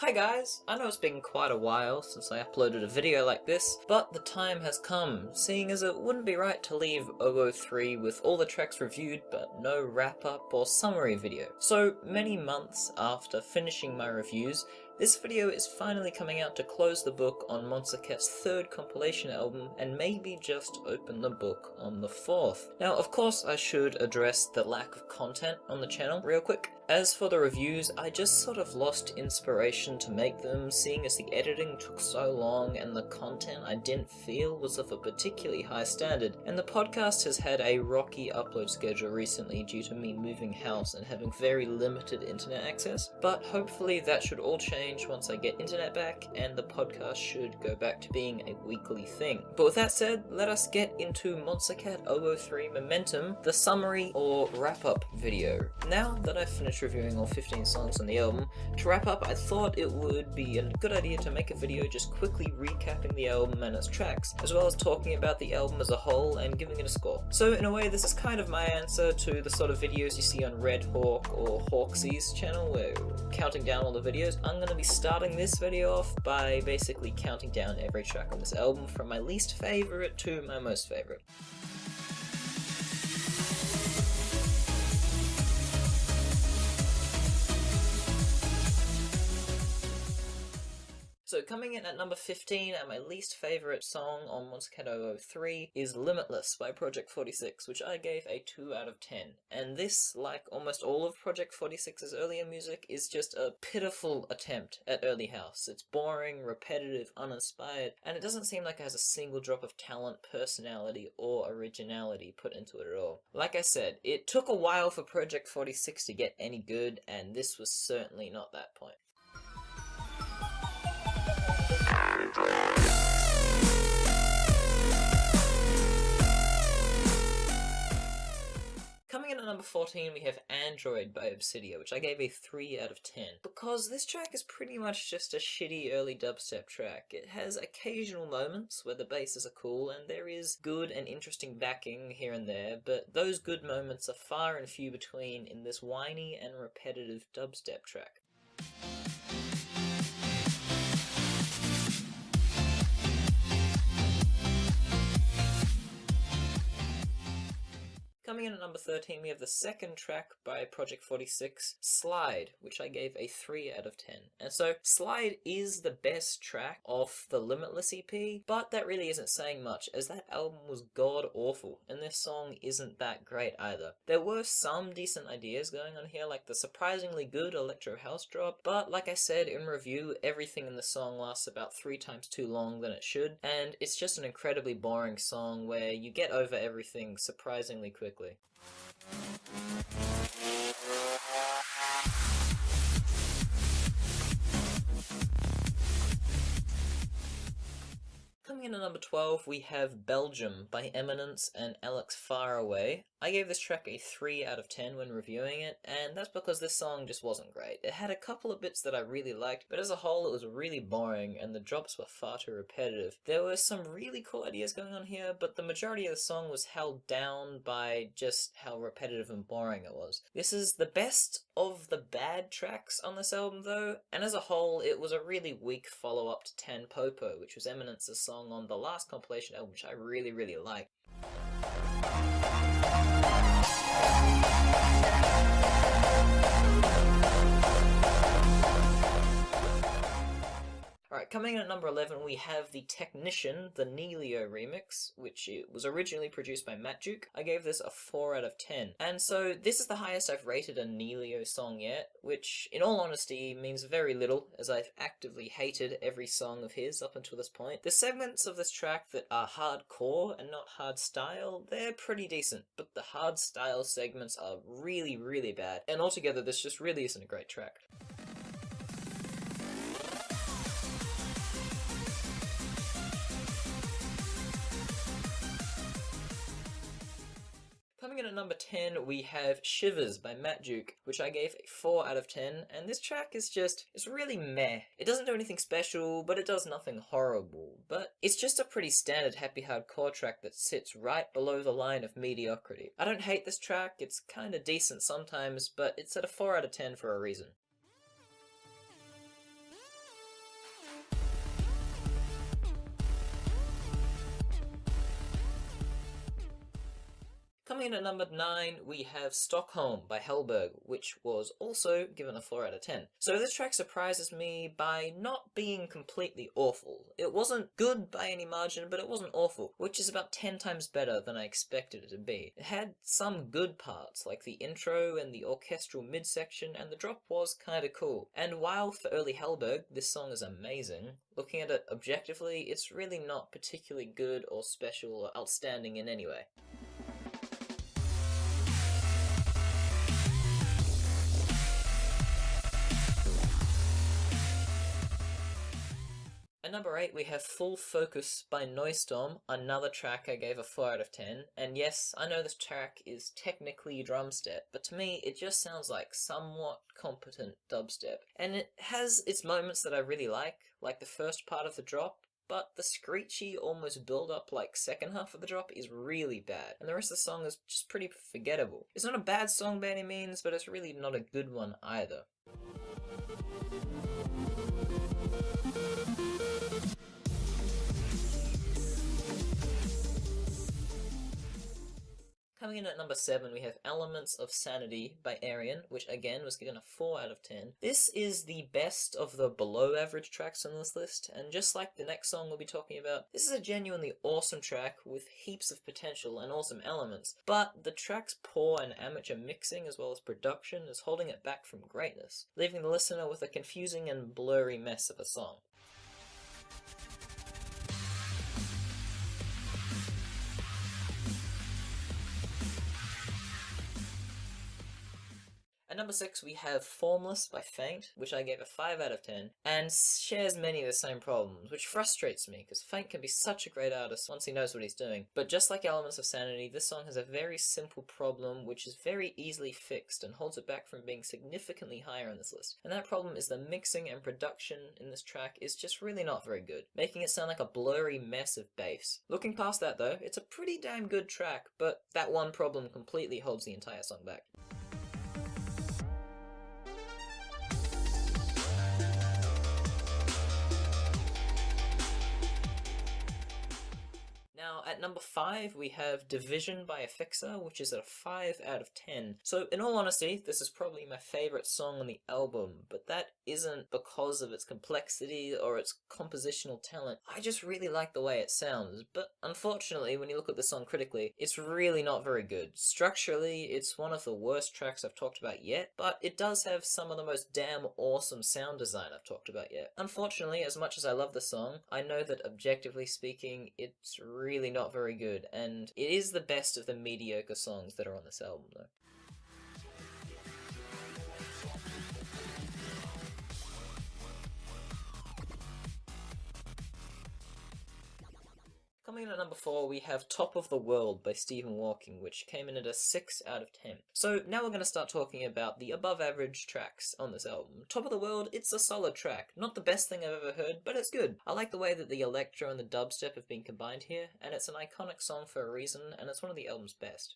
Hi guys! I know it's been quite a while since I uploaded a video like this, but the time has come, seeing as it wouldn't be right to leave 003 with all the tracks reviewed but no wrap-up or summary video. So many months after finishing my reviews, this video is finally coming out to close the book on Monstercat's third compilation album and maybe just open the book on the fourth. Now of course I should address the lack of content on the channel real quick. As for the reviews, I just sort of lost inspiration to make them, seeing as the editing took so long and the content I didn't feel was of a particularly high standard, and the podcast has had a rocky upload schedule recently due to me moving house and having very limited internet access, but hopefully that should all change once I get internet back and the podcast should go back to being a weekly thing. But with that said, let us get into Monstercat 003 Momentum, the summary or wrap-up video. Now that I've finished reviewing all 15 songs on the album, to wrap up I thought it would be a good idea to make a video just quickly recapping the album and its tracks, as well as talking about the album as a whole and giving it a score. So in a way this is kind of my answer to the sort of videos you see on Red Hawk or Hawksy's channel where counting down all the videos. I'm going to be starting this video off by basically counting down every track on this album from my least favourite to my most favourite. So coming in at number 15 and my least favourite song on Monstercat 003 is Limitless by Project 46, which I gave a 2 out of 10. And this, like almost all of Project 46's earlier music, is just a pitiful attempt at early house. It's boring, repetitive, uninspired, and it doesn't seem like it has a single drop of talent, personality, or originality put into it at all. Like I said, it took a while for Project 46 to get any good, and this was certainly not that point. Coming in at number 14 we have Android by Obsidia, which I gave a 3 out of 10. Because this track is pretty much just a shitty early dubstep track. It has occasional moments where the basses are cool and there is good and interesting backing here and there, but those good moments are far and few between in this whiny and repetitive dubstep track. Coming in at number 13 we have the second track by Project 46, Slide, which I gave a 3 out of 10. And so Slide is the best track off the Limitless EP, but that really isn't saying much as that album was god awful and this song isn't that great either. There were some decent ideas going on here, like the surprisingly good electro house drop, but like I said in review, everything in the song lasts about 3 times too long than it should, and it's just an incredibly boring song where you get over everything surprisingly quickly. Coming in at number 12 we have Belgium by Eminence and Faraway. I gave this track a 3 out of 10 when reviewing it, and that's because this song just wasn't great. It had a couple of bits that I really liked, but as a whole it was really boring and the drops were far too repetitive. There were some really cool ideas going on here, but the majority of the song was held down by just how repetitive and boring it was. This is the best of the bad tracks on this album though, and as a whole it was a really weak follow-up to Tan Popo, which was Eminence's song on the last compilation album, which I really liked. Alright, coming in at number 11 we have The Technician, the Neilio remix, which it was originally produced by Matduke. I gave this a 4 out of 10. And so this is the highest I've rated a Neilio song yet, which in all honesty means very little, as I've actively hated every song of his up until this point. The segments of this track that are hardcore and not hardstyle, they're pretty decent, but the hardstyle segments are really bad, and altogether this just really isn't a great track. Coming in at number 10 we have Shivers by Matduke, which I gave a 4 out of 10, and this track is it's really meh. It doesn't do anything special, but it does nothing horrible. But it's just a pretty standard happy hardcore track that sits right below the line of mediocrity. I don't hate this track, it's kinda decent sometimes, but it's at a 4 out of 10 for a reason. Coming in at number 9, we have Stockholm by Hellberg, which was also given a 4 out of 10. So this track surprises me by not being completely awful. It wasn't good by any margin, but it wasn't awful, which is about 10 times better than I expected it to be. It had some good parts, like the intro and the orchestral midsection, and the drop was kinda cool. And while for early Hellberg, this song is amazing, looking at it objectively, it's really not particularly good or special or outstanding in any way. At number 8, we have Full Focus by Noistorm, another track I gave a 4 out of 10. And yes, I know this track is technically drumstep, but to me it just sounds like somewhat competent dubstep. And it has its moments that I really like the first part of the drop, but the screechy, almost build-up like second half of the drop is really bad, and the rest of the song is just pretty forgettable. It's not a bad song by any means, but it's really not a good one either. Coming in at number 7, we have Elements of Sanity by Arian, which again was given a 4 out of 10. This is the best of the below average tracks on this list, and just like the next song we'll be talking about, this is a genuinely awesome track with heaps of potential and awesome elements, but the track's poor and amateur mixing as well as production is holding it back from greatness, leaving the listener with a confusing and blurry mess of a song. At number 6, we have Formless by Faint, which I gave a 5 out of 10, and shares many of the same problems, which frustrates me, because Faint can be such a great artist once he knows what he's doing. But just like Elements of Sanity, this song has a very simple problem, which is very easily fixed, and holds it back from being significantly higher on this list. And that problem is the mixing and production in this track is just really not very good, making it sound like a blurry mess of bass. Looking past that though, it's a pretty damn good track, but that one problem completely holds the entire song back. Now, at number 5, we have Division by Affixa, which is at a 5 out of 10. So, in all honesty, this is probably my favourite song on the album, but that isn't because of its complexity or its compositional talent. I just really like the way it sounds, but unfortunately, when you look at the song critically, it's really not very good. Structurally, it's one of the worst tracks I've talked about yet, but it does have some of the most damn awesome sound design I've talked about yet. Unfortunately, as much as I love the song, I know that objectively speaking, it's really not very good, and it is the best of the mediocre songs that are on this album though. Coming in at number 4, we have Top of the World by Stephen Walking, which came in at a 6 out of 10. So now we're going to start talking about the above average tracks on this album. Top of the World, it's a solid track. Not the best thing I've ever heard, but it's good. I like the way that the electro and the dubstep have been combined here, and it's an iconic song for a reason, and it's one of the album's best.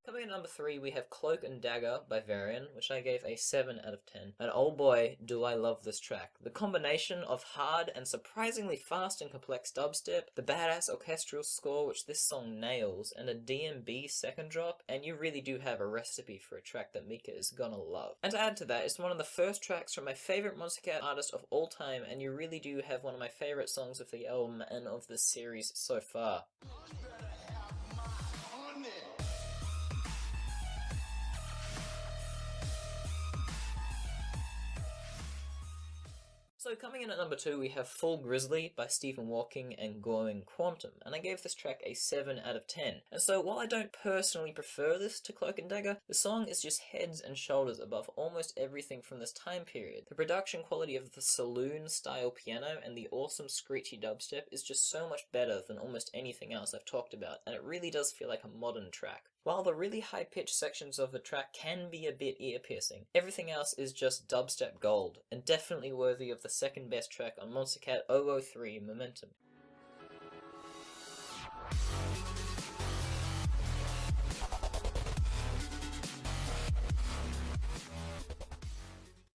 Coming in at number 3, we have Cloak and Dagger by Varian, which I gave a 7 out of 10. And oh boy, do I love this track. The combination of hard and surprisingly fast and complex dubstep, the badass orchestral score which this song nails, and a DMB second drop, and you really do have a recipe for a track that Mika is gonna love. And to add to that, it's one of the first tracks from my favourite Monstercat artist of all time, and you really do have one of my favourite songs of the album and of this series so far. So coming in at number 2, we have Full Grizzly by Stephen Walking and Glowing Quantum, and I gave this track a 7 out of 10. And so while I don't personally prefer this to Cloak and Dagger, the song is just heads and shoulders above almost everything from this time period. The production quality of the saloon-style piano and the awesome screechy dubstep is just so much better than almost anything else I've talked about, and it really does feel like a modern track. While the really high-pitched sections of the track can be a bit ear-piercing, everything else is just dubstep gold, and definitely worthy of the second best track on Monstercat 003 Momentum.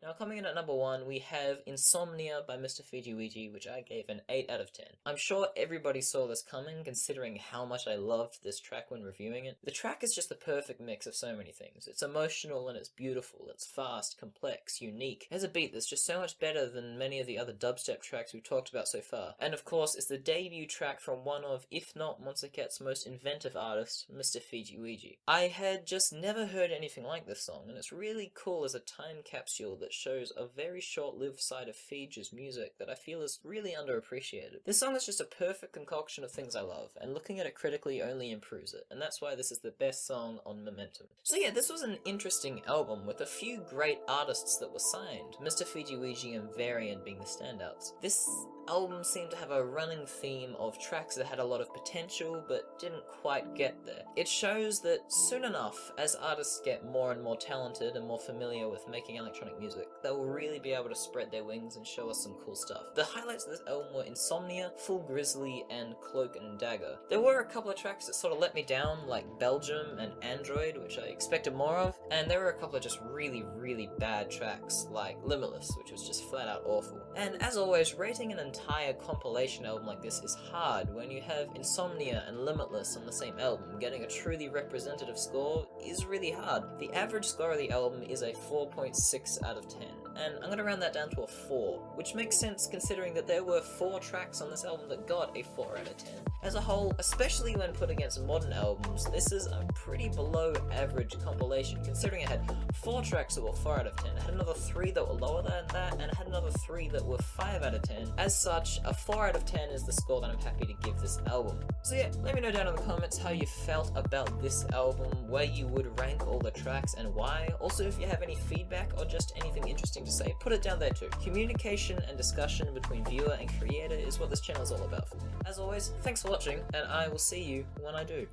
Now coming in at number 1, we have Insomnia by Mr. Fiji, which I gave an 8 out of 10. I'm sure everybody saw this coming, considering how much I loved this track when reviewing it. The track is just the perfect mix of so many things. It's emotional and it's beautiful, it's fast, complex, unique. It has a beat that's just so much better than many of the other dubstep tracks we've talked about so far. And of course, it's the debut track from one of, if not Monstercat's most inventive artist, Mr. Fiji. I had just never heard anything like this song, and it's really cool as a time capsule that shows a very short-lived side of Fiji's music that I feel is really underappreciated. This song is just a perfect concoction of things I love, and looking at it critically only improves it, and that's why this is the best song on Momentum. So yeah, this was an interesting album with a few great artists that were signed, Mr. Fiji and Variant being the standouts. This album seemed to have a running theme of tracks that had a lot of potential but didn't quite get there. It shows that soon enough, as artists get more and more talented and more familiar with making electronic music, they will really be able to spread their wings and show us some cool stuff. The highlights of this album were Insomnia, Full Grizzly, and Cloak and Dagger. There were a couple of tracks that sort of let me down, like Belgium and Android, which I expected more of, and there were a couple of just really bad tracks, like Limitless, which was just flat out awful. And as always, rating an entire compilation album like this is hard when you have Insomnia and Limitless on the same album. Getting a truly representative score is really hard. The average score of the album is a 4.6 out of 10, and I'm going to round that down to a 4, which makes sense considering that there were 4 tracks on this album that got a 4 out of 10. As a whole, especially when put against modern albums, this is a pretty below average compilation, considering it had 4 tracks that were 4 out of 10, it had another 3 that were lower than that, and it had another 3 that were 5 out of 10. As such, a 4 out of 10 is the score that I'm happy to give this album. So yeah, let me know down in the comments how you felt about this album, where you would rank all the tracks and why. Also, if you have any feedback or just anything interesting to say, put it down there too. Communication and discussion between viewer and creator is what this channel is all about for me. As always, thanks for watching, and I will see you when I do.